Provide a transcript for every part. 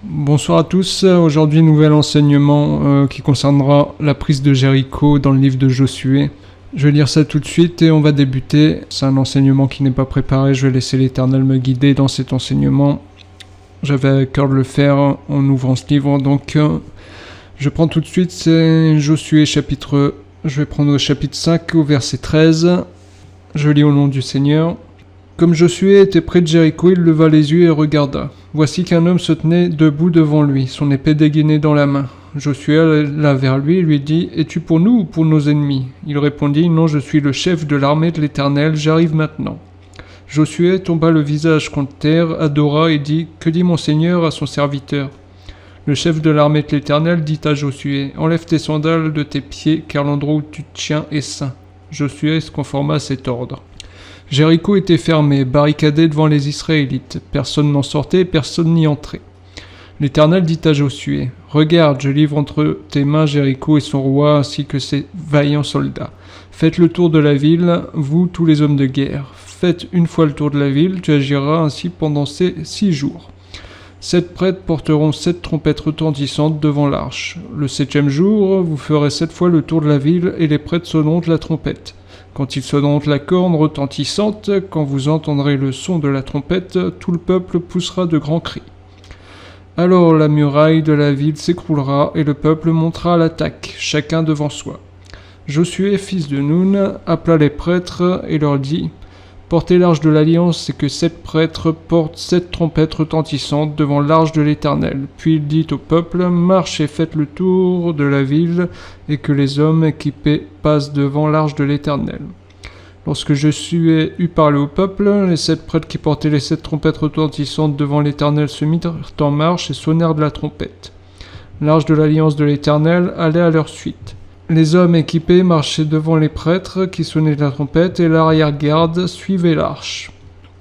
Bonsoir à tous. Aujourd'hui, nouvel enseignement qui concernera la prise de Jéricho dans le livre de Josué. Je vais lire ça tout de suite et on va débuter. C'est un enseignement qui n'est pas préparé. Je vais laisser l'Éternel me guider dans cet enseignement. J'avais à cœur de le faire en ouvrant ce livre. Donc, je prends tout de suite. C'est Josué chapitre... Je vais prendre le chapitre 5 au verset 13. Je lis au nom du Seigneur. Comme Josué était près de Jéricho, il leva les yeux et regarda. Voici qu'un homme se tenait debout devant lui, son épée dégainée dans la main. Josué alla vers lui et lui dit « Es-tu pour nous ou pour nos ennemis ?» Il répondit « Non, je suis le chef de l'armée de l'Éternel, j'arrive maintenant. » Josué tomba le visage contre terre, adora et dit « Que dit mon Seigneur à son serviteur ?» Le chef de l'armée de l'Éternel dit à Josué « Enlève tes sandales de tes pieds, car l'endroit où tu te tiens est saint. » Josué se conforma à cet ordre. Jéricho était fermé, barricadé devant les Israélites. Personne n'en sortait, personne n'y entrait. L'Éternel dit à Josué, « Regarde, je livre entre tes mains Jéricho et son roi, ainsi que ses vaillants soldats. Faites le tour de la ville, vous, tous les hommes de guerre. Faites une fois le tour de la ville, tu agiras ainsi pendant ces 6 jours. 7 prêtres porteront 7 trompettes retentissantes devant l'arche. Le 7e jour, vous ferez 7 fois le tour de la ville, et les prêtres sonneront de la trompette. Quand ils sonneront la corne retentissante, quand vous entendrez le son de la trompette, tout le peuple poussera de grands cris. Alors la muraille de la ville s'écroulera et le peuple montera à l'attaque, chacun devant soi. Josué, fils de Nun, appela les prêtres et leur dit « Portez l'arche de l'alliance et que 7 prêtres portent 7 trompettes retentissantes devant l'arche de l'Éternel. » Puis il dit au peuple « Marchez et faites le tour de la ville et que les hommes équipés passent devant l'arche de l'Éternel. » Lorsque Josué eut parlé au peuple, les 7 prêtres qui portaient les 7 trompettes retentissantes devant l'Éternel se mirent en marche et sonnèrent de la trompette. L'arche de l'alliance de l'Éternel allait à leur suite. Les hommes équipés marchaient devant les prêtres qui sonnaient de la trompette et l'arrière-garde suivait l'arche.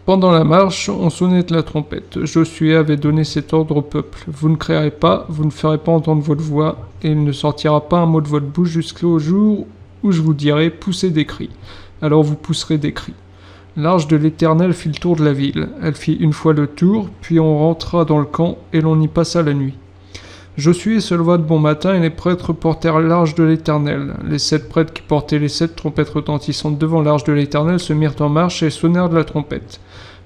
Pendant la marche, on sonnait de la trompette. Josué avait donné cet ordre au peuple. « Vous ne crierez pas, vous ne ferez pas entendre votre voix, et il ne sortira pas un mot de votre bouche jusqu'au jour où je vous dirai « Poussez des cris ». Alors vous pousserez des cris. L'arche de l'Éternel fit le tour de la ville. Elle fit une fois le tour, puis on rentra dans le camp et l'on y passa la nuit. Josué se leva de bon matin et les prêtres portèrent l'arche de l'Éternel. Les 7 prêtres qui portaient les 7 trompettes retentissantes devant l'arche de l'Éternel se mirent en marche et sonnèrent de la trompette.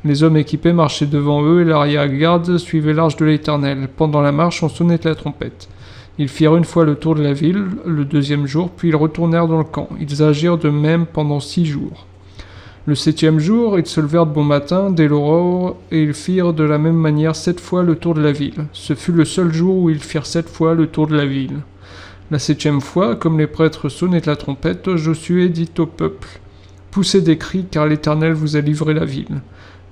Les hommes équipés marchaient devant eux et l'arrière-garde suivait l'arche de l'Éternel. Pendant la marche, on sonnait de la trompette. Ils firent une fois le tour de la ville, le 2e jour, puis ils retournèrent dans le camp. Ils agirent de même pendant 6 jours. Le 7e jour, ils se levèrent de bon matin, dès l'aurore, et ils firent de la même manière 7 fois le tour de la ville. Ce fut le seul jour où ils firent 7 fois le tour de la ville. La 7e fois, comme les prêtres sonnaient de la trompette, Josué dit au peuple « Poussez des cris, car l'Éternel vous a livré la ville.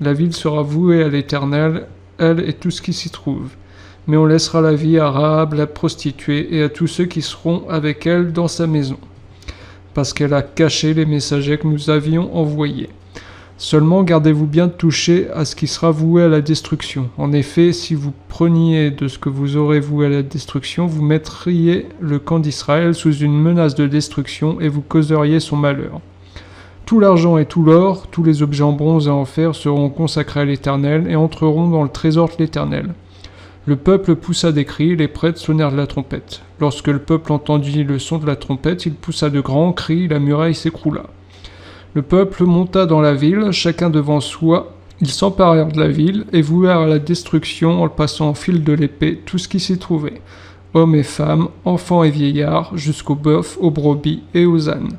La ville sera vouée à l'Éternel, elle et tout ce qui s'y trouve. Mais on laissera la vie à Rahab, la prostituée, et à tous ceux qui seront avec elle dans sa maison. » parce qu'elle a caché les messagers que nous avions envoyés. Seulement gardez-vous bien de toucher à ce qui sera voué à la destruction. En effet, si vous preniez de ce que vous aurez voué à la destruction, vous mettriez le camp d'Israël sous une menace de destruction et vous causeriez son malheur. Tout l'argent et tout l'or, tous les objets en bronze et en fer seront consacrés à l'Éternel et entreront dans le trésor de l'Éternel. Le peuple poussa des cris, les prêtres sonnèrent de la trompette. Lorsque le peuple entendit le son de la trompette, il poussa de grands cris, la muraille s'écroula. Le peuple monta dans la ville, chacun devant soi. Ils s'emparèrent de la ville et vouèrent à la destruction en le passant en fil de l'épée tout ce qui s'y trouvait, hommes et femmes, enfants et vieillards, jusqu'aux bœufs, aux brebis et aux ânes.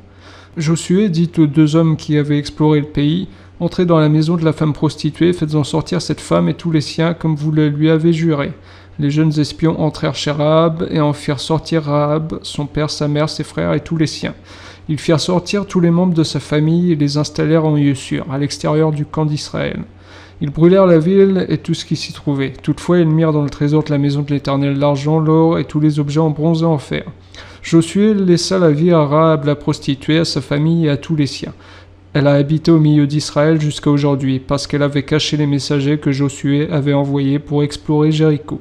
Josué dit aux 2 hommes qui avaient exploré le pays, « Entrez dans la maison de la femme prostituée, faites-en sortir cette femme et tous les siens comme vous le lui avez juré. » Les jeunes espions entrèrent chez Rahab et en firent sortir Rahab, son père, sa mère, ses frères et tous les siens. Ils firent sortir tous les membres de sa famille et les installèrent en lieu sûr, à l'extérieur du camp d'Israël. Ils brûlèrent la ville et tout ce qui s'y trouvait. Toutefois, ils mirent dans le trésor de la maison de l'Éternel l'argent, l'or et tous les objets en bronze et en fer. Josué laissa la vie à Rahab la prostituée, à sa famille et à tous les siens. Elle a habité au milieu d'Israël jusqu'à aujourd'hui, parce qu'elle avait caché les messagers que Josué avait envoyés pour explorer Jéricho.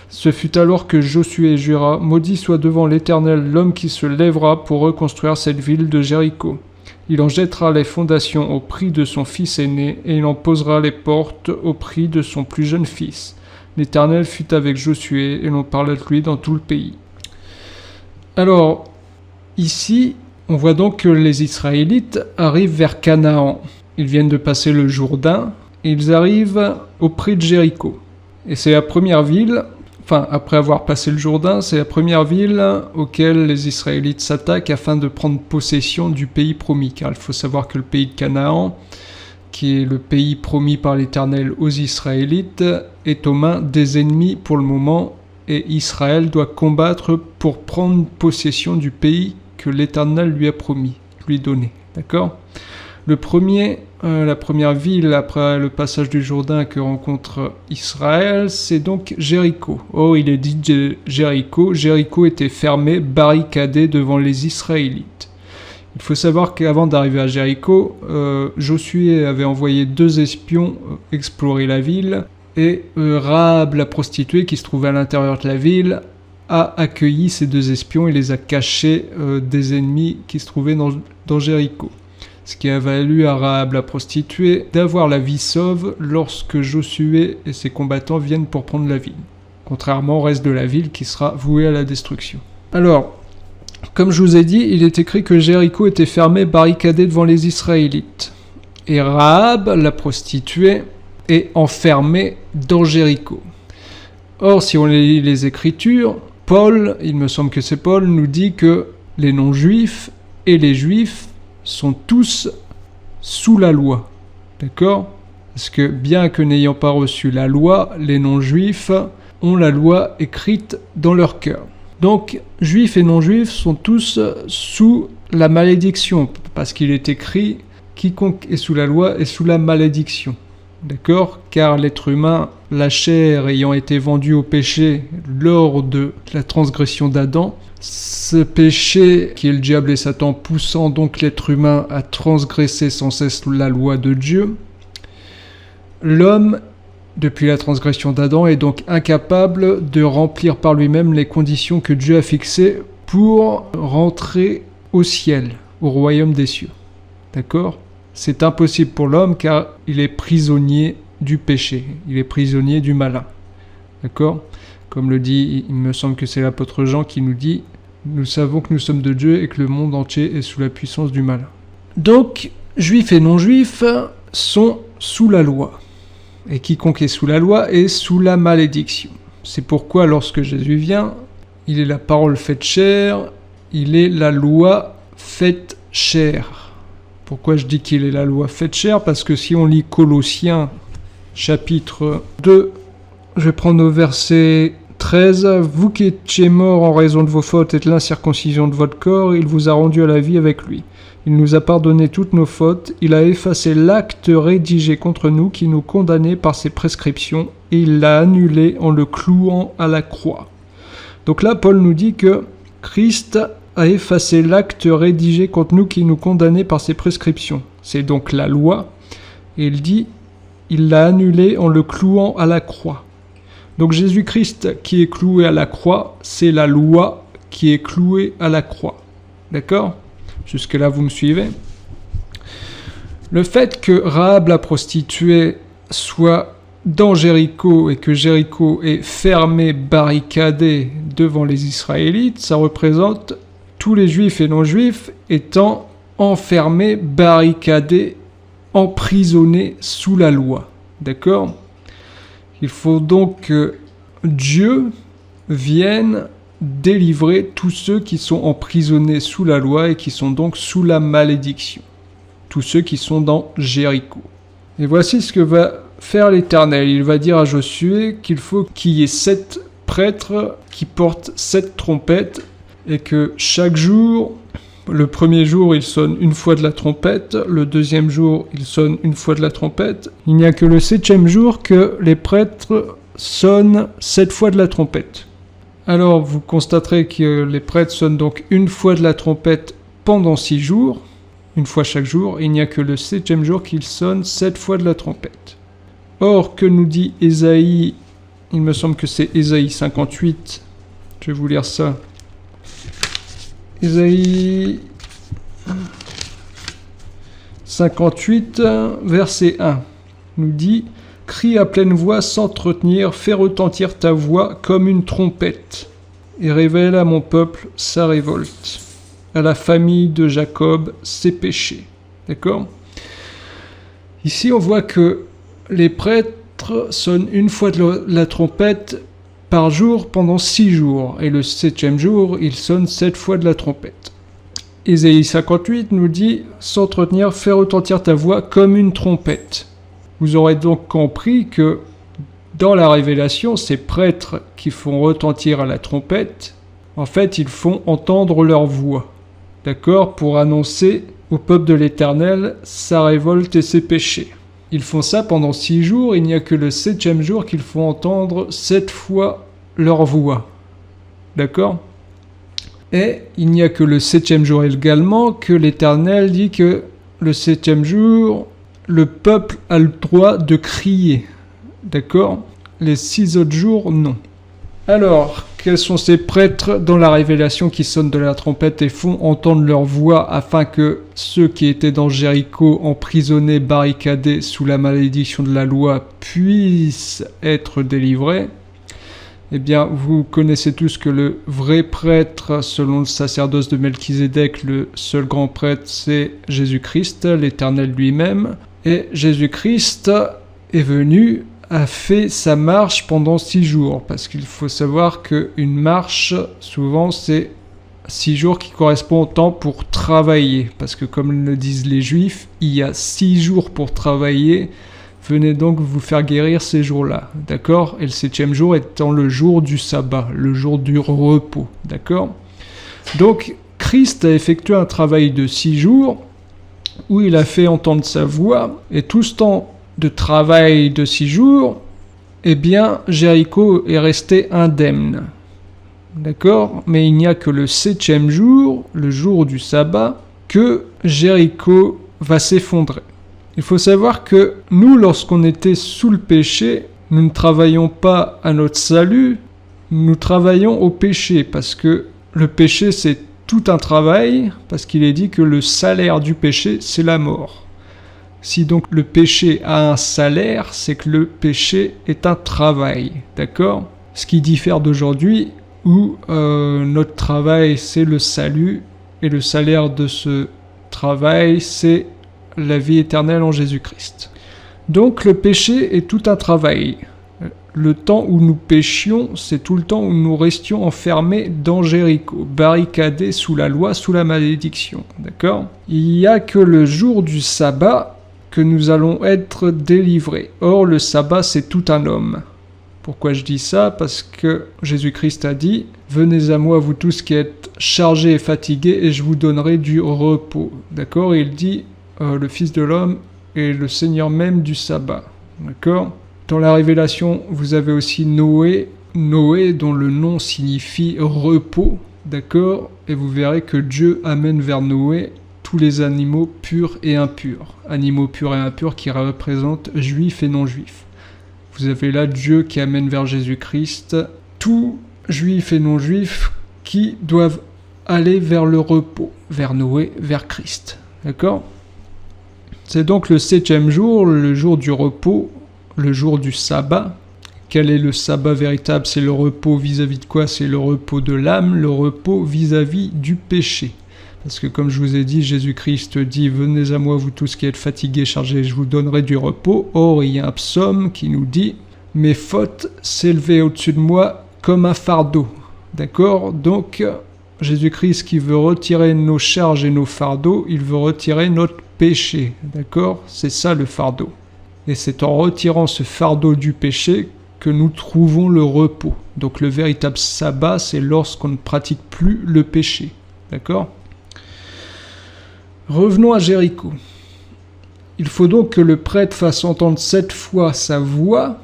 Ce fut alors que Josué jura « Maudit soit devant l'Éternel l'homme qui se lèvera pour reconstruire cette ville de Jéricho. Il en jettera les fondations au prix de son fils aîné, et il en posera les portes au prix de son plus jeune fils. L'Éternel fut avec Josué, et l'on parla de lui dans tout le pays. Alors, ici, on voit donc que les Israélites arrivent vers Canaan. Ils viennent de passer le Jourdain, et ils arrivent auprès de Jéricho. Et c'est la première ville, enfin, après avoir passé le Jourdain, c'est la première ville auquel les Israélites s'attaquent afin de prendre possession du pays promis. Car il faut savoir que le pays de Canaan, qui est le pays promis par l'Éternel aux Israélites, est aux mains des ennemis pour le moment, et Israël doit combattre pour prendre possession du pays que l'Éternel lui a promis, lui donner. D'accord ? La première ville après le passage du Jourdain que rencontre Israël, c'est donc Jéricho. Oh, il est dit Jéricho. Jéricho était fermé, barricadé devant les Israélites. Il faut savoir qu'avant d'arriver à Jéricho, Josué avait envoyé 2 espions explorer la ville, et Rahab, la prostituée qui se trouvait à l'intérieur de la ville, a accueilli ces 2 espions et les a cachés des ennemis qui se trouvaient dans Jéricho. Ce qui a valu à Rahab la prostituée d'avoir la vie sauve lorsque Josué et ses combattants viennent pour prendre la ville, contrairement au reste de la ville qui sera vouée à la destruction. Alors, comme je vous ai dit, il est écrit que Jéricho était fermé, barricadé devant les Israélites. Et Rahab, la prostituée, est enfermée dans Jéricho. Or, si on lit les Écritures, Paul, il me semble que c'est Paul, nous dit que les non-juifs et les juifs sont tous sous la loi. D'accord ? Parce que bien que n'ayant pas reçu la loi, les non-juifs ont la loi écrite dans leur cœur. Donc, juifs et non-juifs sont tous sous la malédiction, parce qu'il est écrit « Quiconque est sous la loi est sous la malédiction ». D'accord ? Car l'être humain, la chair ayant été vendue au péché lors de la transgression d'Adam, ce péché qui est le diable et Satan poussant donc l'être humain à transgresser sans cesse la loi de Dieu, l'homme, depuis la transgression d'Adam, est donc incapable de remplir par lui-même les conditions que Dieu a fixées pour rentrer au ciel, au royaume des cieux. D'accord ? C'est impossible pour l'homme car il est prisonnier du péché, il est prisonnier du malin. D'accord ? Comme le dit, il me semble que c'est l'apôtre Jean qui nous dit « Nous savons que nous sommes de Dieu et que le monde entier est sous la puissance du malin. » Donc, juifs et non-juifs sont sous la loi. Et quiconque est sous la loi est sous la malédiction. C'est pourquoi lorsque Jésus vient, il est la parole faite chair, il est la loi faite chair. Pourquoi je dis qu'il est la loi faite chair ? Parce que si on lit Colossiens chapitre 2, je vais prendre au verset 13. « Vous qui étiez morts en raison de vos fautes et de l'incirconcision de votre corps, il vous a rendu à la vie avec lui. Il nous a pardonné toutes nos fautes, il a effacé l'acte rédigé contre nous qui nous condamnait par ses prescriptions, et il l'a annulé en le clouant à la croix. » Donc là, Paul nous dit que Christ a effacé l'acte rédigé contre nous qui nous condamnait par ses prescriptions. C'est donc la loi, et il dit « il l'a annulé en le clouant à la croix ». Donc Jésus-Christ qui est cloué à la croix, c'est la loi qui est clouée à la croix. D'accord ? Jusque-là, vous me suivez ? Le fait que Rahab la prostituée soit dans Jéricho et que Jéricho est fermé, barricadé devant les Israélites, ça représente tous les juifs et non-juifs étant enfermés, barricadés, emprisonnés sous la loi. D'accord ? Il faut donc que Dieu vienne délivrer tous ceux qui sont emprisonnés sous la loi et qui sont donc sous la malédiction. Tous ceux qui sont dans Jéricho. Et voici ce que va faire l'Éternel. Il va dire à Josué qu'il faut qu'il y ait 7 prêtres qui portent 7 trompettes et que chaque jour, le premier jour, il sonne une fois de la trompette, le deuxième jour, il sonne une fois de la trompette. Il n'y a que le 7e jour que les prêtres sonnent 7 fois de la trompette. Alors, vous constaterez que les prêtres sonnent donc une fois de la trompette pendant 6 jours, une fois chaque jour. Il n'y a que le 7e jour qu'ils sonnent 7 fois de la trompette. Or, que nous dit Ésaïe ? Il me semble que c'est Ésaïe 58. Je vais vous lire ça. Ésaïe 58, verset 1, nous dit « Crie à pleine voix sans te retenir, fais retentir ta voix comme une trompette. Et révèle à mon peuple sa révolte, à la famille de Jacob ses péchés. D'accord ? Ici, on voit que les prêtres sonnent une fois de la trompette par jour pendant 6 jours. Et le 7e jour, ils sonnent 7 fois de la trompette. Ésaïe 58 nous dit « Sans te retenir, fais retentir ta voix comme une trompette ». Vous aurez donc compris que dans la révélation, ces prêtres qui font retentir à la trompette, en fait, ils font entendre leur voix, d'accord, pour annoncer au peuple de l'Éternel sa révolte et ses péchés. Ils font ça pendant 6 jours, il n'y a que le 7e jour qu'ils font entendre 7 fois leur voix, d'accord ? Et il n'y a que le 7e jour également que l'Éternel dit que le 7e jour, le peuple a le droit de crier, d'accord ? Les 6 autres jours, non. Alors, quels sont ces prêtres dans la révélation qui sonnent de la trompette et font entendre leur voix afin que ceux qui étaient dans Jéricho, emprisonnés, barricadés sous la malédiction de la loi, puissent être délivrés ? Eh bien, vous connaissez tous que le vrai prêtre, selon le sacerdoce de Melchizedek, le seul grand prêtre, c'est Jésus-Christ, l'Éternel lui-même. Et Jésus-Christ est venu, a fait sa marche pendant 6 jours, parce qu'il faut savoir qu'une marche, souvent, c'est 6 jours qui correspondent au temps pour travailler, parce que comme le disent les Juifs, il y a 6 jours pour travailler, venez donc vous faire guérir ces jours-là, d'accord ? Et le 7e jour étant le jour du sabbat, le jour du repos, d'accord ? Donc, Christ a effectué un travail de 6 jours, où il a fait entendre sa voix, et tout ce temps de travail de 6 jours, eh bien, Jéricho est resté indemne. D'accord ? Mais il n'y a que le 7e jour, le jour du sabbat, que Jéricho va s'effondrer. Il faut savoir que nous, lorsqu'on était sous le péché, nous ne travaillons pas à notre salut, nous travaillons au péché, parce que le péché, c'est tout un travail, parce qu'il est dit que le salaire du péché, c'est la mort. Si donc le péché a un salaire, c'est que le péché est un travail, d'accord ? Ce qui diffère d'aujourd'hui, où notre travail, c'est le salut, et le salaire de ce travail, c'est la vie éternelle en Jésus-Christ. Donc le péché est tout un travail. Le temps où nous péchions, c'est tout le temps où nous restions enfermés dans Jéricho, barricadés sous la loi, sous la malédiction. D'accord ? Il n'y a que le jour du sabbat que nous allons être délivrés. Or, le sabbat, c'est tout un homme. Pourquoi je dis ça ? Parce que Jésus-Christ a dit « Venez à moi, vous tous qui êtes chargés et fatigués, et je vous donnerai du repos. » D'accord ? Et il dit le Fils de l'homme est le Seigneur même du sabbat. D'accord ? Dans la Révélation, vous avez aussi Noé, dont le nom signifie repos, d'accord ? Et vous verrez que Dieu amène vers Noé tous les animaux purs et impurs. Animaux purs et impurs qui représentent juifs et non-juifs. Vous avez là Dieu qui amène vers Jésus-Christ tous juifs et non-juifs qui doivent aller vers le repos, vers Noé, vers Christ. D'accord ? C'est donc le 7e jour, le jour du repos, le jour du sabbat. Quel est le sabbat véritable ? C'est le repos vis-à-vis de quoi ? C'est le repos de l'âme, le repos vis-à-vis du péché. Parce que comme je vous ai dit, Jésus-Christ dit « Venez à moi, vous tous qui êtes fatigués, chargés, je vous donnerai du repos ». Or, il y a un psaume qui nous dit « Mes fautes s'élevaient au-dessus de moi comme un fardeau ». D'accord ? Donc, Jésus-Christ qui veut retirer nos charges et nos fardeaux, il veut retirer notre péché. D'accord ? C'est ça le fardeau. Et c'est en retirant ce fardeau du péché que nous trouvons le repos. Donc le véritable sabbat, c'est lorsqu'on ne pratique plus le péché. D'accord ? Revenons à Jéricho. Il faut donc que le prêtre fasse entendre 7 fois sa voix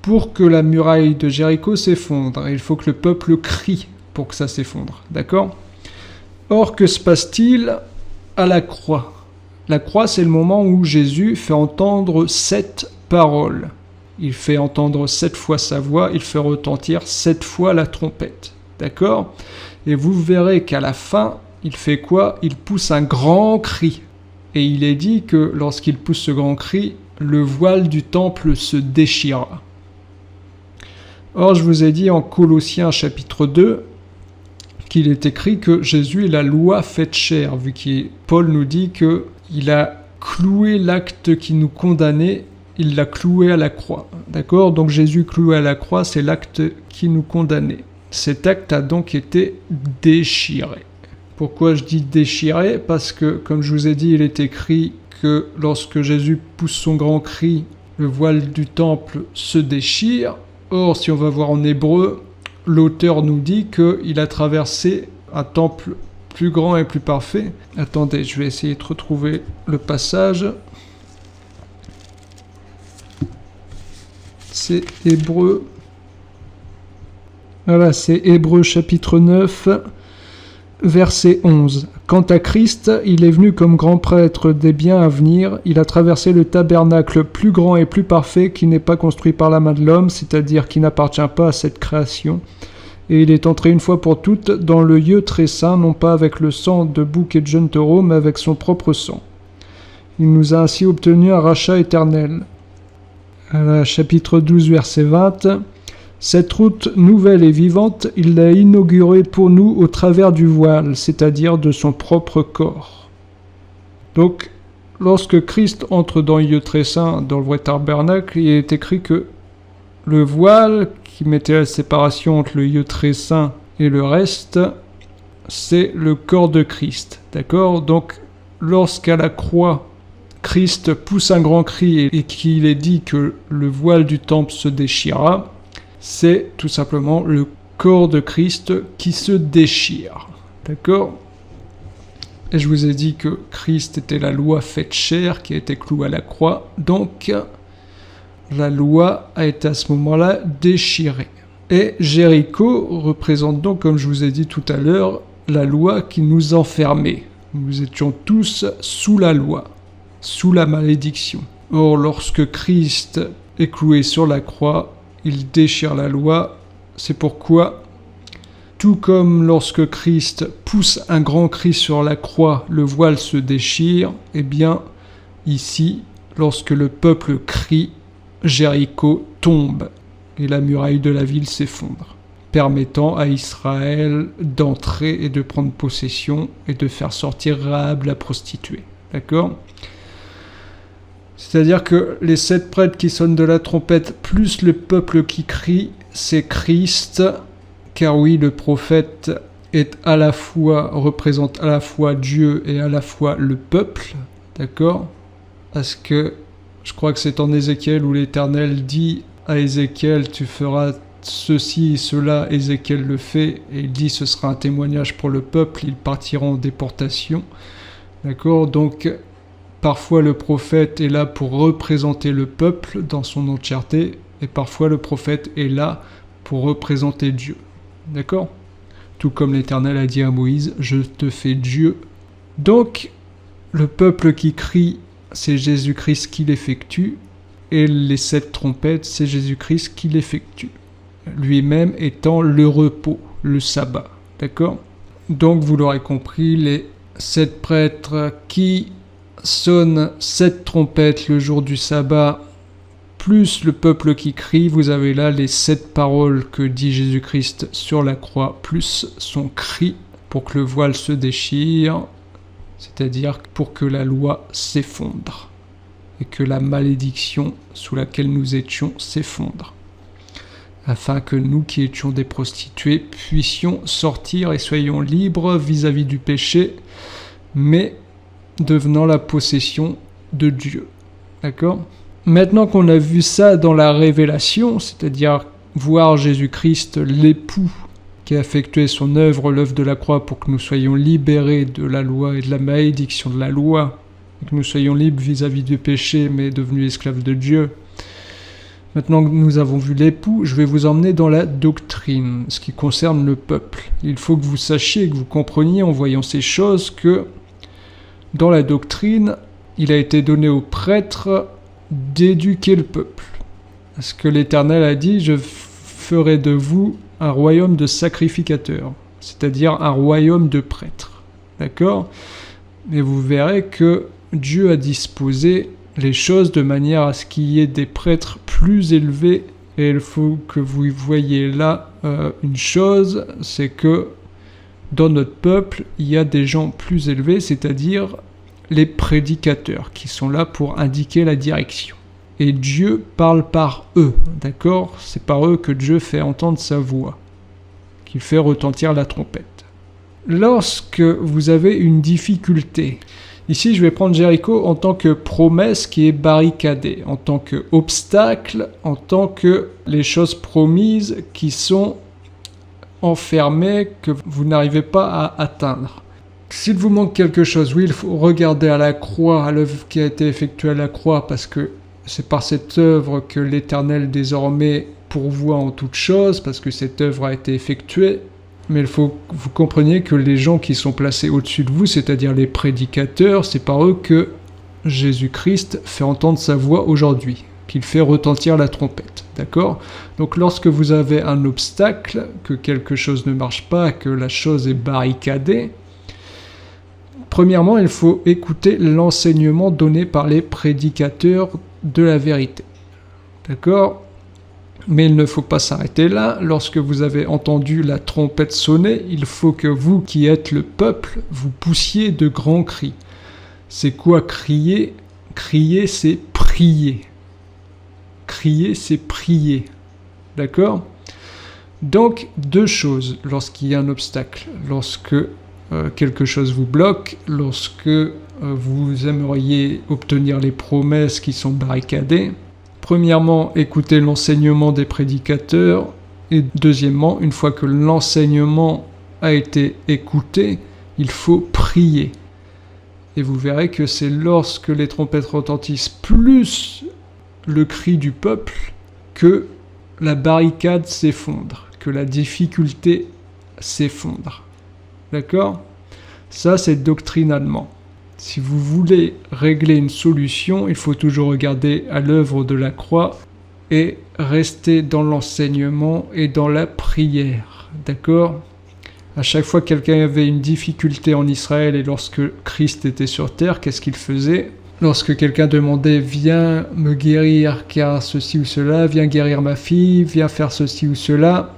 pour que la muraille de Jéricho s'effondre. Et il faut que le peuple crie pour que ça s'effondre. D'accord ? Or, que se passe-t-il à la croix ? La croix, c'est le moment où Jésus fait entendre 7 paroles. Il fait entendre 7 fois sa voix, il fait retentir 7 fois la trompette. D'accord ? Et vous verrez qu'à la fin, il fait quoi ? Il pousse un grand cri. Et il est dit que lorsqu'il pousse ce grand cri, le voile du temple se déchira. Or, je vous ai dit en Colossiens chapitre 2 qu'il est écrit que Jésus est la loi faite chair, vu que Paul nous dit qu'il a cloué l'acte qui nous condamnait, il l'a cloué à la croix. D'accord ? Donc Jésus cloué à la croix, c'est l'acte qui nous condamnait. Cet acte a donc été déchiré. Pourquoi je dis déchiré ? Parce que, comme je vous ai dit, il est écrit que lorsque Jésus pousse son grand cri, le voile du temple se déchire. Or, si on va voir en hébreu, l'auteur nous dit qu'il a traversé un temple plus grand et plus parfait. Attendez, je vais essayer de retrouver le passage. C'est Hébreu. Voilà, c'est Hébreu chapitre 9, verset 11. Quant à Christ, il est venu comme grand prêtre des biens à venir. Il a traversé le tabernacle plus grand et plus parfait qui n'est pas construit par la main de l'homme, c'est-à-dire qui n'appartient pas à cette création. Et il est entré une fois pour toutes dans le lieu très saint, non pas avec le sang de bouc et de jeunes taureaux, mais avec son propre sang. Il nous a ainsi obtenu un rachat éternel. Chapitre 12, verset 20. Cette route nouvelle et vivante, il l'a inaugurée pour nous au travers du voile, c'est-à-dire de son propre corps. Donc, lorsque Christ entre dans le lieu très saint, dans le vrai tabernacle, il est écrit que le voile qui mettait la séparation entre le lieu très saint et le reste, c'est le corps de Christ. D'accord ? Donc, lorsqu'à la croix, Christ pousse un grand cri et qu'il est dit que le voile du temple se déchira, c'est tout simplement le corps de Christ qui se déchire. D'accord ? Et je vous ai dit que Christ était la loi faite chair qui a été clouée à la croix. Donc, la loi a été à ce moment-là déchirée. Et Jéricho représente donc, comme je vous ai dit tout à l'heure, la loi qui nous enfermait. Nous étions tous sous la loi, sous la malédiction. Or, lorsque Christ est cloué sur la croix, il déchire la loi. C'est pourquoi, tout comme lorsque Christ pousse un grand cri sur la croix, le voile se déchire, eh bien, ici, lorsque le peuple crie, Jéricho tombe et la muraille de la ville s'effondre, permettant à Israël d'entrer et de prendre possession et de faire sortir Rahab la prostituée. D'accord ? C'est-à-dire que les 7 prêtres qui sonnent de la trompette, plus le peuple qui crie, c'est Christ, car oui, le prophète représente à la fois Dieu et à la fois le peuple, d'accord ? Parce que je crois que c'est en Ézéchiel où l'Éternel dit à Ézéchiel, tu feras ceci et cela, Ézéchiel le fait, et il dit ce sera un témoignage pour le peuple, ils partiront en déportation, d'accord ? Donc, parfois le prophète est là pour représenter le peuple dans son entièreté, et parfois le prophète est là pour représenter Dieu. D'accord ? Tout comme l'Éternel a dit à Moïse, je te fais Dieu. Donc, le peuple qui crie, c'est Jésus-Christ qui l'effectue, et les 7 trompettes, c'est Jésus-Christ qui l'effectue. Lui-même étant le repos, le sabbat. D'accord ? Donc, vous l'aurez compris, les 7 prêtres qui sonne 7 trompettes le jour du sabbat, plus le peuple qui crie, vous avez là les 7 paroles que dit Jésus-Christ sur la croix, plus son cri pour que le voile se déchire, c'est-à-dire pour que la loi s'effondre, et que la malédiction sous laquelle nous étions s'effondre, afin que nous qui étions des prostituées puissions sortir et soyons libres vis-à-vis du péché, mais devenant la possession de Dieu. D'accord ? Maintenant qu'on a vu ça dans la révélation, c'est-à-dire voir Jésus-Christ, l'époux qui a effectué son œuvre, l'œuvre de la croix, pour que nous soyons libérés de la loi et de la malédiction de la loi, et que nous soyons libres vis-à-vis du péché, mais devenus esclaves de Dieu. Maintenant que nous avons vu l'époux, je vais vous emmener dans la doctrine, ce qui concerne le peuple. Il faut que vous sachiez, que vous compreniez en voyant ces choses que dans la doctrine, il a été donné aux prêtres d'éduquer le peuple. Parce que l'Éternel a dit, je ferai de vous un royaume de sacrificateurs, c'est-à-dire un royaume de prêtres. D'accord ? Mais vous verrez que Dieu a disposé les choses de manière à ce qu'il y ait des prêtres plus élevés. Et il faut que vous voyez là une chose, c'est que dans notre peuple, il y a des gens plus élevés, c'est-à-dire les prédicateurs, qui sont là pour indiquer la direction. Et Dieu parle par eux, d'accord? C'est par eux que Dieu fait entendre sa voix, qu'il fait retentir la trompette. Lorsque vous avez une difficulté, ici je vais prendre Jéricho en tant que promesse qui est barricadée, en tant qu'obstacle, en tant que les choses promises qui sont enfermées, que vous n'arrivez pas à atteindre. S'il vous manque quelque chose, oui, il faut regarder à la croix, à l'œuvre qui a été effectuée à la croix, parce que c'est par cette œuvre que l'Éternel désormais pourvoit en toutes choses, parce que cette œuvre a été effectuée. Mais il faut que vous compreniez que les gens qui sont placés au-dessus de vous, c'est-à-dire les prédicateurs, c'est par eux que Jésus-Christ fait entendre sa voix aujourd'hui, qu'il fait retentir la trompette, d'accord? Donc lorsque vous avez un obstacle, que quelque chose ne marche pas, que la chose est barricadée, premièrement, il faut écouter l'enseignement donné par les prédicateurs de la vérité, d'accord? Mais il ne faut pas s'arrêter là. Lorsque vous avez entendu la trompette sonner, il faut que vous, qui êtes le peuple, vous poussiez de grands cris. C'est quoi crier? Crier, c'est prier. Crier, c'est prier. D'accord? Donc, deux choses lorsqu'il y a un obstacle. Lorsque quelque chose vous bloque, lorsque vous aimeriez obtenir les promesses qui sont barricadées. Premièrement, écoutez l'enseignement des prédicateurs. Et deuxièmement, une fois que l'enseignement a été écouté, il faut prier. Et vous verrez que c'est lorsque les trompettes retentissent plus le cri du peuple que la barricade s'effondre, que la difficulté s'effondre. D'accord? Ça, c'est doctrinalement. Si vous voulez régler une solution, il faut toujours regarder à l'œuvre de la croix et rester dans l'enseignement et dans la prière. D'accord? À chaque fois que quelqu'un avait une difficulté en Israël et lorsque Christ était sur terre, qu'est-ce qu'il faisait? Lorsque quelqu'un demandait « Viens me guérir car ceci ou cela, viens guérir ma fille, viens faire ceci ou cela »,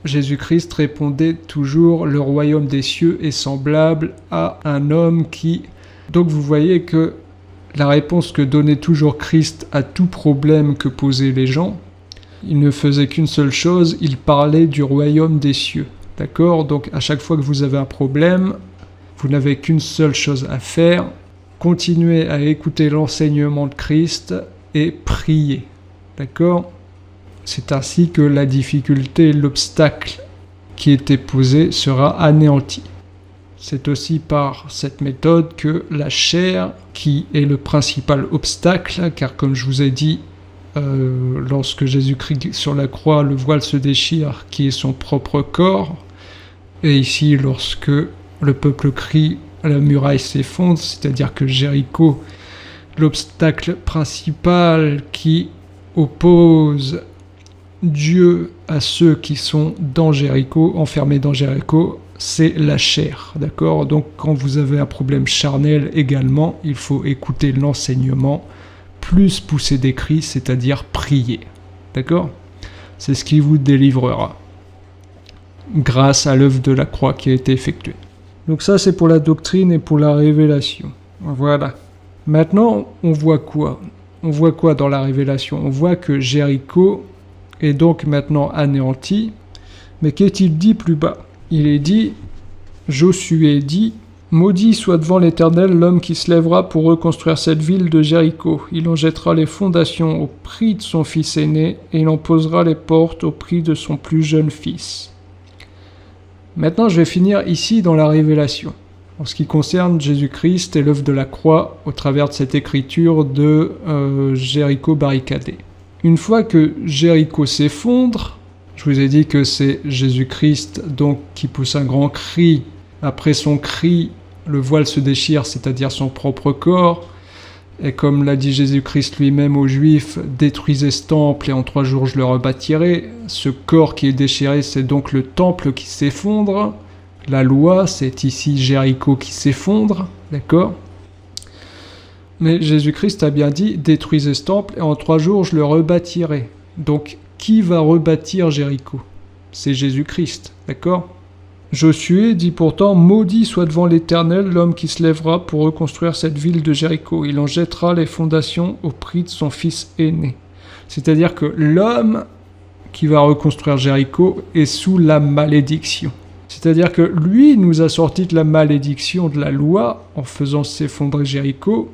Jésus-Christ répondait toujours « Le royaume des cieux est semblable à un homme qui… » Donc vous voyez que la réponse que donnait toujours Christ à tout problème que posaient les gens, il ne faisait qu'une seule chose, il parlait du royaume des cieux. D'accord? Donc à chaque fois que vous avez un problème, vous n'avez qu'une seule chose à faire, continuez à écouter l'enseignement de Christ et prier. D'accord? C'est ainsi que la difficulté, l'obstacle qui était posé sera anéanti. C'est aussi par cette méthode que la chair, qui est le principal obstacle, car comme je vous ai dit, lorsque Jésus-Christ sur la croix, le voile se déchire, qui est son propre corps, et ici, lorsque le peuple crie, la muraille s'effondre, c'est-à-dire que Jéricho, l'obstacle principal qui oppose Dieu à ceux qui sont dans Jéricho, enfermés dans Jéricho, c'est la chair, d'accord? Donc quand vous avez un problème charnel également, il faut écouter l'enseignement, plus pousser des cris, c'est-à-dire prier, d'accord? C'est ce qui vous délivrera, grâce à l'œuvre de la croix qui a été effectuée. Donc ça, c'est pour la doctrine et pour la révélation. Voilà. Maintenant, on voit quoi? On voit quoi dans la révélation? On voit que Jéricho est donc maintenant anéanti, mais qu'est-il dit plus bas? Il est dit, Josué dit, « Maudit soit devant l'Éternel l'homme qui se lèvera pour reconstruire cette ville de Jéricho. Il en jettera les fondations au prix de son fils aîné, et il en posera les portes au prix de son plus jeune fils. » Maintenant, je vais finir ici dans la révélation, en ce qui concerne Jésus-Christ et l'œuvre de la croix au travers de cette écriture de Jéricho barricadé. Une fois que Jéricho s'effondre, je vous ai dit que c'est Jésus-Christ donc qui pousse un grand cri. Après son cri, le voile se déchire, c'est-à-dire son propre corps. Et comme l'a dit Jésus-Christ lui-même aux Juifs, « Détruisez ce temple et en 3 jours je le rebâtirai ». Ce corps qui est déchiré, c'est donc le temple qui s'effondre. La loi, c'est ici Jéricho qui s'effondre, d'accord? Mais Jésus-Christ a bien dit « Détruisez ce temple et en 3 jours je le rebâtirai ». Donc, qui va rebâtir Jéricho? C'est Jésus-Christ, d'accord? Josué dit pourtant « Maudit soit devant l'Éternel l'homme qui se lèvera pour reconstruire cette ville de Jéricho. Il en jettera les fondations au prix de son fils aîné. » C'est-à-dire que l'homme qui va reconstruire Jéricho est sous la malédiction. C'est-à-dire que lui nous a sorti de la malédiction de la loi en faisant s'effondrer Jéricho.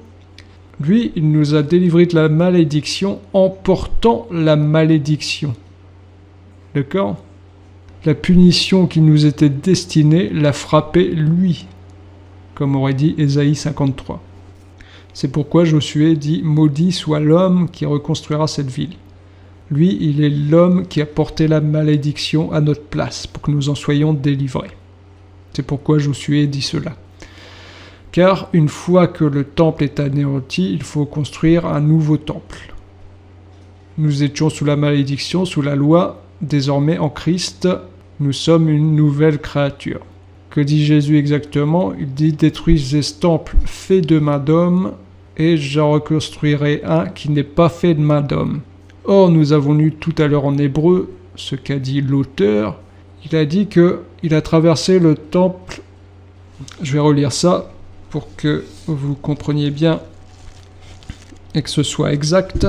Lui, il nous a délivrés de la malédiction en portant la malédiction. D'accord? La punition qui nous était destinée l'a frappé lui, comme aurait dit Ésaïe 53. C'est pourquoi Josué dit « Maudit soit l'homme qui reconstruira cette ville ». Lui, il est l'homme qui a porté la malédiction à notre place pour que nous en soyons délivrés. C'est pourquoi Josué dit cela. Car une fois que le temple est anéanti, il faut construire un nouveau temple. Nous étions sous la malédiction, sous la loi. Désormais, en Christ, nous sommes une nouvelle créature. Que dit Jésus exactement? Il dit « Détruisez ce temple fait de main d'homme, et j'en reconstruirai un qui n'est pas fait de main d'homme. » Or, nous avons lu tout à l'heure en hébreu ce qu'a dit l'auteur. Il a dit qu'il a traversé le temple. Je vais relire ça pour que vous compreniez bien et que ce soit exact.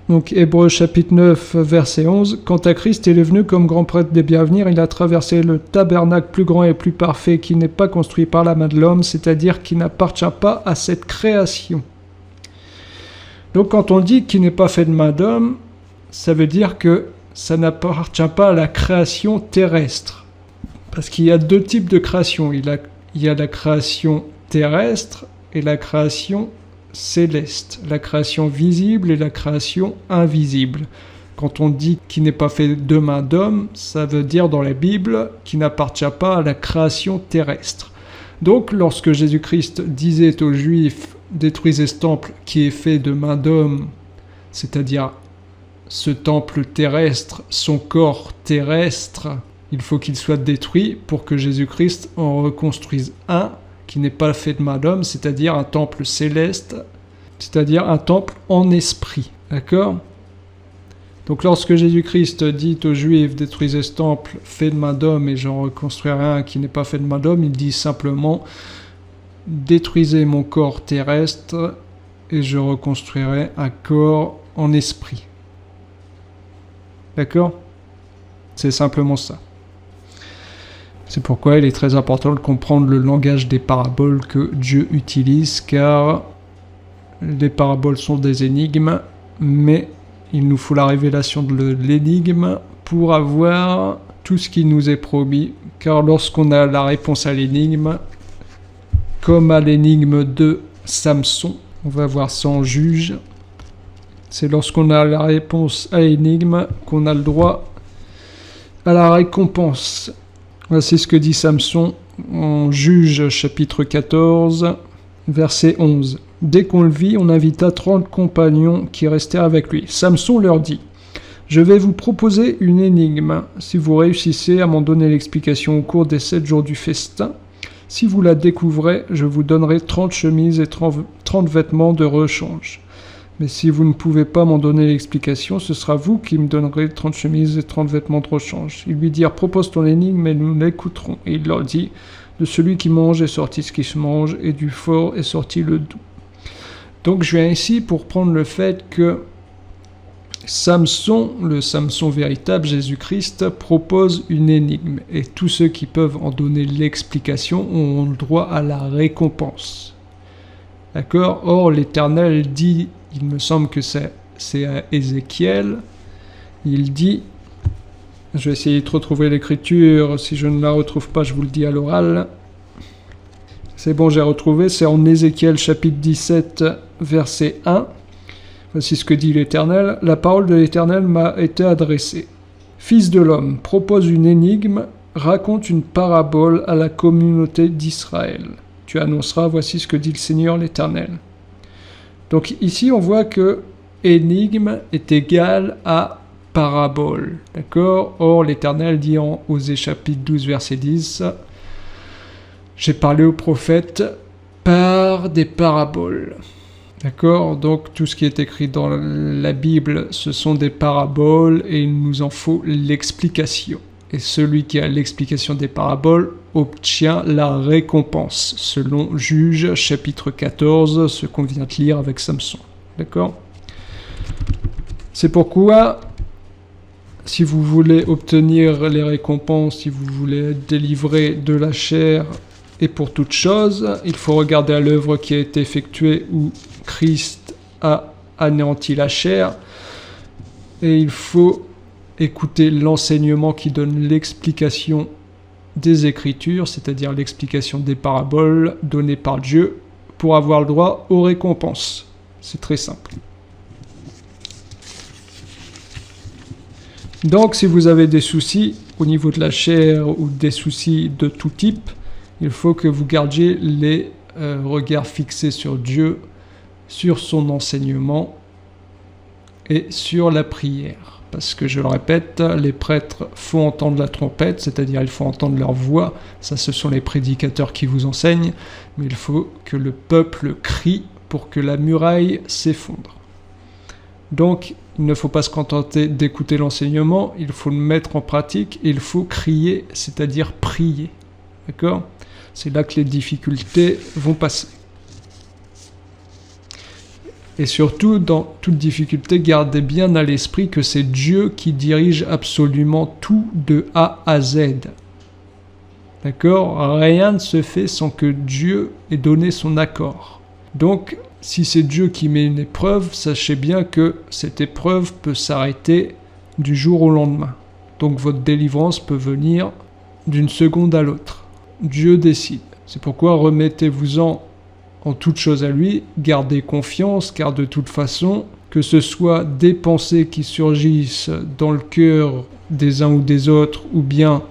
Donc Hébreux chapitre 9 verset 11, « Quant à Christ, il est venu comme grand prêtre des bienvenus, il a traversé le tabernacle plus grand et plus parfait qui n'est pas construit par la main de l'homme, c'est-à-dire qui n'appartient pas à cette création. » Donc quand on dit qu'il n'est pas fait de main d'homme, ça veut dire que ça n'appartient pas à la création terrestre. Parce qu'il y a 2 types de création. Il y a la création terrestre et la création céleste, la création visible et la création invisible. Quand on dit qu'il n'est pas fait de main d'homme, ça veut dire dans la Bible qu'il n'appartient pas à la création terrestre. Donc lorsque Jésus-Christ disait aux Juifs « Détruisez ce temple qui est fait de main d'homme », c'est-à-dire ce temple terrestre, son corps terrestre, il faut qu'il soit détruit pour que Jésus-Christ en reconstruise un qui n'est pas fait de main d'homme, c'est-à-dire un temple céleste, c'est-à-dire un temple en esprit. D'accord? Donc lorsque Jésus-Christ dit aux Juifs « Détruisez ce temple fait de main d'homme et j'en reconstruirai un qui n'est pas fait de main d'homme », il dit simplement « Détruisez mon corps terrestre et je reconstruirai un corps en esprit. » D'accord? C'est simplement ça. C'est pourquoi il est très important de comprendre le langage des paraboles que Dieu utilise, car les paraboles sont des énigmes, mais il nous faut la révélation de l'énigme pour avoir tout ce qui nous est promis, car lorsqu'on a la réponse à l'énigme, comme à l'énigme de Samson, on va voir ça en Juge, c'est lorsqu'on a la réponse à l'énigme qu'on a le droit à la récompense. Voici ce que dit Samson en Juge chapitre 14, verset 11. « Dès qu'on le vit, on invita 30 compagnons qui restèrent avec lui. Samson leur dit « Je vais vous proposer une énigme. Si vous réussissez à m'en donner l'explication au cours des 7 jours du festin, si vous la découvrez, je vous donnerai 30 chemises et 30 vêtements de rechange. Mais si vous ne pouvez pas m'en donner l'explication, ce sera vous qui me donnerez 30 chemises et 30 vêtements de rechange. » Ils lui dirent « Propose ton énigme et nous l'écouterons. » Et il leur dit « De celui qui mange est sorti ce qui se mange, et du fort est sorti le doux. » Donc je viens ici pour prendre le fait que Samson, le Samson véritable, Jésus-Christ, propose une énigme. Et tous ceux qui peuvent en donner l'explication ont le droit à la récompense. D'accord? Or, l'Éternel dit, il me semble que c'est à Ézéchiel, il dit, je vais essayer de retrouver l'écriture, si je ne la retrouve pas, je vous le dis à l'oral. C'est bon, j'ai retrouvé, c'est en Ézéchiel chapitre 17, verset 1. Voici ce que dit l'Éternel. La parole de l'Éternel m'a été adressée. Fils de l'homme, propose une énigme, raconte une parabole à la communauté d'Israël. Tu annonceras, voici ce que dit le Seigneur l'Éternel. Donc ici, on voit que énigme est égal à paraboles. D'accord? Or, l'Éternel dit en Osée chapitre 12, verset 10, « J'ai parlé aux prophètes par des paraboles. » D'accord? Donc, tout ce qui est écrit dans la Bible, ce sont des paraboles et il nous en faut l'explication. Et celui qui a l'explication des paraboles obtient la récompense, selon Juge chapitre 14, ce qu'on vient de lire avec Samson. D'accord? C'est pourquoi, si vous voulez obtenir les récompenses, si vous voulez être délivré de la chair et pour toute chose, il faut regarder à l'œuvre qui a été effectuée où Christ a anéanti la chair et il faut écouter l'enseignement qui donne l'explication des Écritures, c'est-à-dire l'explication des paraboles données par Dieu pour avoir le droit aux récompenses. C'est très simple. Donc, si vous avez des soucis au niveau de la chair ou des soucis de tout type, il faut que vous gardiez les regards fixés sur Dieu, sur son enseignement et sur la prière. Parce que, je le répète, les prêtres font entendre la trompette, c'est-à-dire il faut entendre leur voix. Ça, ce sont les prédicateurs qui vous enseignent. Mais il faut que le peuple crie pour que la muraille s'effondre. Donc, il ne faut pas se contenter d'écouter l'enseignement, il faut le mettre en pratique et il faut crier, c'est-à-dire prier. D'accord? C'est là que les difficultés vont passer. Et surtout, dans toute difficulté, gardez bien à l'esprit que c'est Dieu qui dirige absolument tout de A à Z. D'accord? Rien ne se fait sans que Dieu ait donné son accord. Donc, si c'est Dieu qui met une épreuve, sachez bien que cette épreuve peut s'arrêter du jour au lendemain. Donc, votre délivrance peut venir d'une seconde à l'autre. Dieu décide. C'est pourquoi remettez-vous-en en toute chose à lui, gardez confiance, car de toute façon, que ce soit des pensées qui surgissent dans le cœur des uns ou des autres, ou bien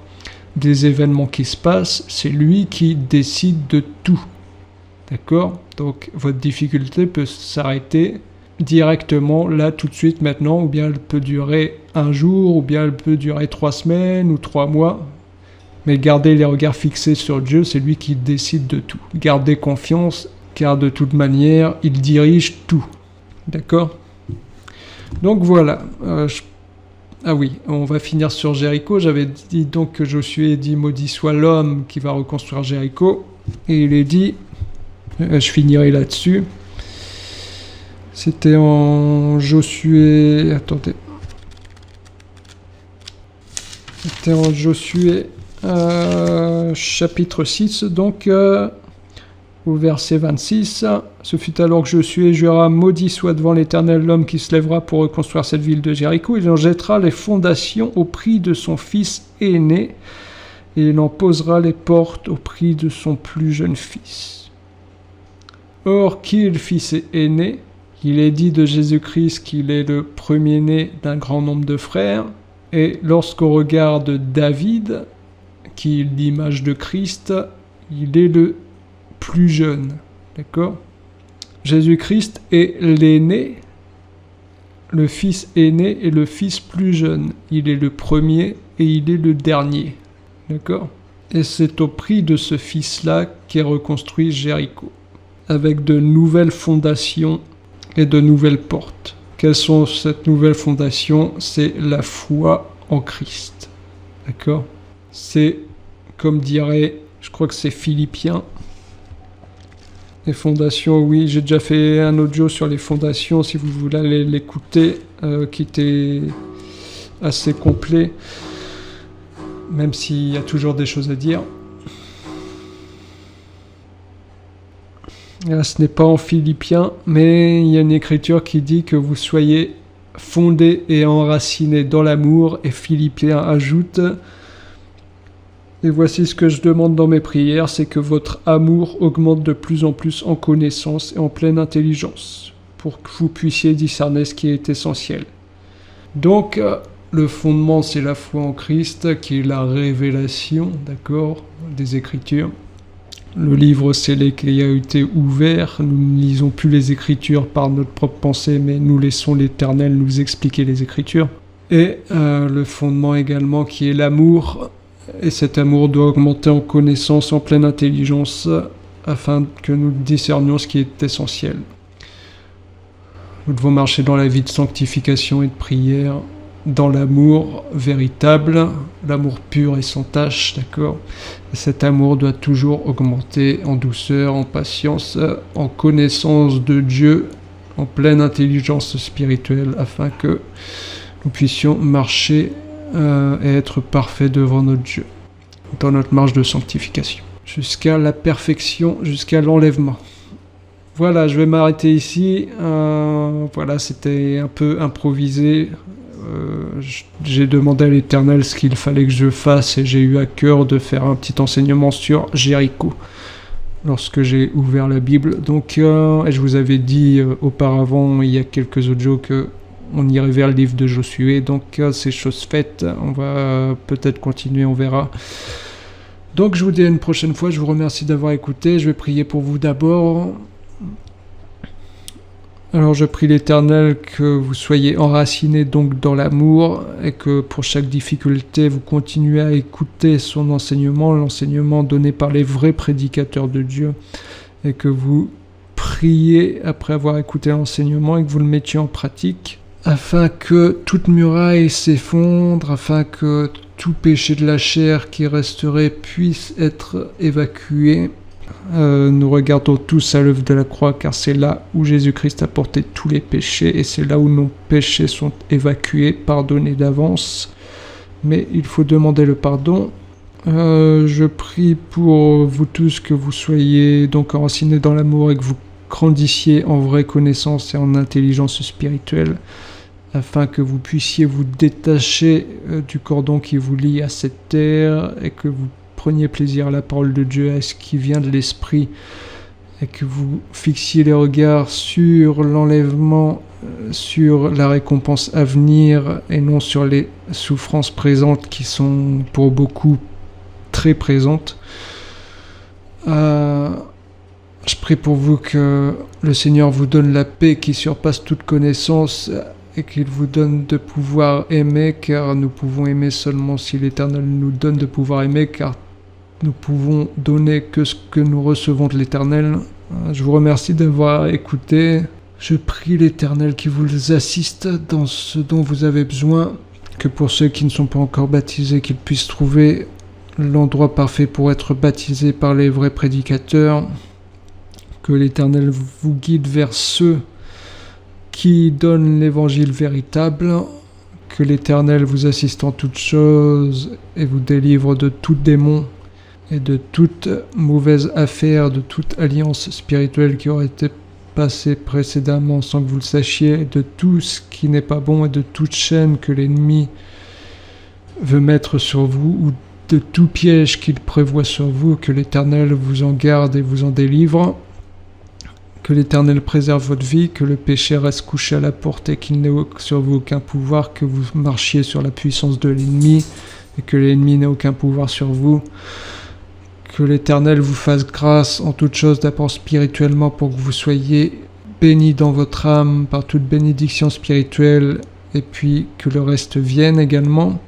des événements qui se passent, c'est lui qui décide de tout. D'accord? Donc, votre difficulté peut s'arrêter directement, là, tout de suite, maintenant, ou bien elle peut durer un jour, ou bien elle peut durer 3 semaines, ou 3 mois. Mais gardez les regards fixés sur Dieu, c'est lui qui décide de tout. Gardez confiance, car de toute manière, il dirige tout. D'accord? Donc voilà. Ah oui, on va finir sur Jéricho. J'avais dit donc que Josué dit « Maudit soit l'homme qui va reconstruire Jéricho ». Et il est dit, je finirai là-dessus. C'était en Josué... Attendez. C'était en Josué chapitre 6, donc... au verset 26, « Ce fut alors que Josué jura, maudit soit devant l'Éternel l'homme qui se lèvera pour reconstruire cette ville de Jéricho. Il en jettera les fondations au prix de son fils aîné, et il en posera les portes au prix de son plus jeune fils. » Or, qui est le fils aîné? Il est dit de Jésus-Christ qu'il est le premier-né d'un grand nombre de frères, et lorsqu'on regarde David, qui est l'image de Christ, il est le plus jeune, d'accord? Jésus-Christ est l'aîné, le fils aîné et le fils plus jeune. Il est le premier et il est le dernier, d'accord? Et c'est au prix de ce fils-là qu'est reconstruit Jéricho, avec de nouvelles fondations et de nouvelles portes. Quelles sont cette nouvelle fondation? C'est la foi en Christ, d'accord? C'est, comme dirait, je crois que c'est Philippiens, les fondations, oui, j'ai déjà fait un audio sur les fondations, si vous voulez aller l'écouter, qui était assez complet, même s'il y a toujours des choses à dire. Là, ce n'est pas en Philippiens, mais il y a une écriture qui dit que vous soyez fondés et enracinés dans l'amour, et Philippiens ajoute... Et voici ce que je demande dans mes prières, c'est que votre amour augmente de plus en plus en connaissance et en pleine intelligence, pour que vous puissiez discerner ce qui est essentiel. Donc, le fondement, c'est la foi en Christ, qui est la révélation, d'accord, des Écritures. Le livre scellé qui a été ouvert, nous ne lisons plus les Écritures par notre propre pensée, mais nous laissons l'Éternel nous expliquer les Écritures. Et le fondement également qui est l'amour. Et cet amour doit augmenter en connaissance, en pleine intelligence, afin que nous discernions ce qui est essentiel. Nous devons marcher dans la vie de sanctification et de prière, dans l'amour véritable, l'amour pur et sans tache, d'accord ? Et cet amour doit toujours augmenter en douceur, en patience, en connaissance de Dieu, en pleine intelligence spirituelle, afin que nous puissions marcher et être parfaits devant notre Dieu, dans notre marche de sanctification, jusqu'à la perfection, jusqu'à l'enlèvement. Voilà, je vais m'arrêter ici. Voilà, c'était un peu improvisé. J'ai demandé à l'Éternel ce qu'il fallait que je fasse et j'ai eu à cœur de faire un petit enseignement sur Jéricho lorsque j'ai ouvert la Bible. Donc, et je vous avais dit auparavant, il y a quelques audios, qu'on irait vers le livre de Josué. Donc, c'est chose faite. On va peut-être continuer, on verra. Donc, je vous dis à une prochaine fois. Je vous remercie d'avoir écouté. Je vais prier pour vous d'abord. Alors je prie l'Éternel que vous soyez enracinés donc dans l'amour et que pour chaque difficulté vous continuez à écouter son enseignement, l'enseignement donné par les vrais prédicateurs de Dieu, et que vous priez après avoir écouté l'enseignement et que vous le mettiez en pratique afin que toute muraille s'effondre, afin que tout péché de la chair qui resterait puisse être évacué. Nous regardons tous à l'œuvre de la croix, car c'est là où Jésus-Christ a porté tous les péchés et c'est là où nos péchés sont évacués, pardonnés d'avance. Mais il faut demander le pardon. Je prie pour vous tous que vous soyez donc enracinés dans l'amour et que vous grandissiez en vraie connaissance et en intelligence spirituelle, afin que vous puissiez vous détacher du cordon qui vous lie à cette terre et que vous preniez plaisir à la parole de Dieu, à ce qui vient de l'Esprit, et que vous fixiez les regards sur l'enlèvement, sur la récompense à venir, et non sur les souffrances présentes qui sont pour beaucoup très présentes. Je prie pour vous que le Seigneur vous donne la paix qui surpasse toute connaissance, et qu'il vous donne de pouvoir aimer, car nous pouvons aimer seulement si l'Éternel nous donne de pouvoir aimer, car nous pouvons donner que ce que nous recevons de l'Éternel. Je vous remercie d'avoir écouté. Je prie l'Éternel qui vous assiste dans ce dont vous avez besoin, que pour ceux qui ne sont pas encore baptisés, qu'ils puissent trouver l'endroit parfait pour être baptisés par les vrais prédicateurs, que l'Éternel vous guide vers ceux qui donnent l'évangile véritable, que l'Éternel vous assiste en toutes choses et vous délivre de tout démon et de toute mauvaise affaire, de toute alliance spirituelle qui aurait été passée précédemment sans que vous le sachiez, de tout ce qui n'est pas bon et de toute chaîne que l'ennemi veut mettre sur vous, ou de tout piège qu'il prévoit sur vous, que l'Éternel vous en garde et vous en délivre, que l'Éternel préserve votre vie, que le péché reste couché à la porte et qu'il n'ait sur vous aucun pouvoir, que vous marchiez sur la puissance de l'ennemi et que l'ennemi n'ait aucun pouvoir sur vous. Que l'Éternel vous fasse grâce en toutes choses, d'abord spirituellement, pour que vous soyez bénis dans votre âme par toute bénédiction spirituelle, et puis que le reste vienne également.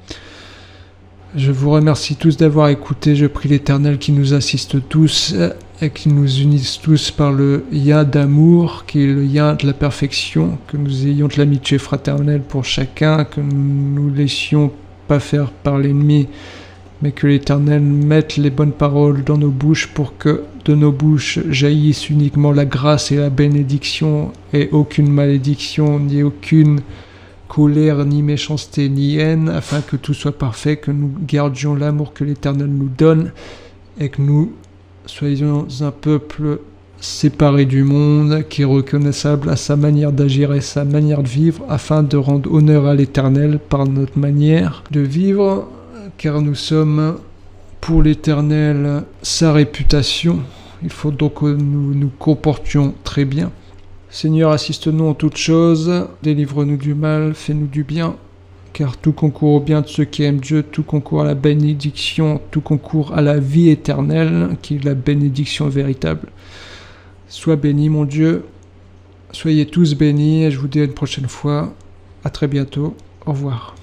Je vous remercie tous d'avoir écouté. Je prie l'Éternel qui nous assiste tous et qui nous unisse tous par le lien d'amour, qui est le lien de la perfection, que nous ayons de l'amitié fraternelle pour chacun, que nous nous laissions pas faire par l'ennemi, mais que l'Éternel mette les bonnes paroles dans nos bouches pour que de nos bouches jaillisse uniquement la grâce et la bénédiction, et aucune malédiction, ni aucune colère, ni méchanceté, ni haine, afin que tout soit parfait, que nous gardions l'amour que l'Éternel nous donne, et que nous soyons un peuple séparé du monde, qui est reconnaissable à sa manière d'agir et sa manière de vivre, afin de rendre honneur à l'Éternel par notre manière de vivre, car nous sommes pour l'Éternel sa réputation. Il faut donc que nous nous comportions très bien. Seigneur, assiste-nous en toutes choses, délivre-nous du mal, fais-nous du bien, car tout concourt au bien de ceux qui aiment Dieu, tout concourt à la bénédiction, tout concourt à la vie éternelle, qui est la bénédiction véritable. Sois béni, mon Dieu, soyez tous bénis, et je vous dis à une prochaine fois. À très bientôt, au revoir.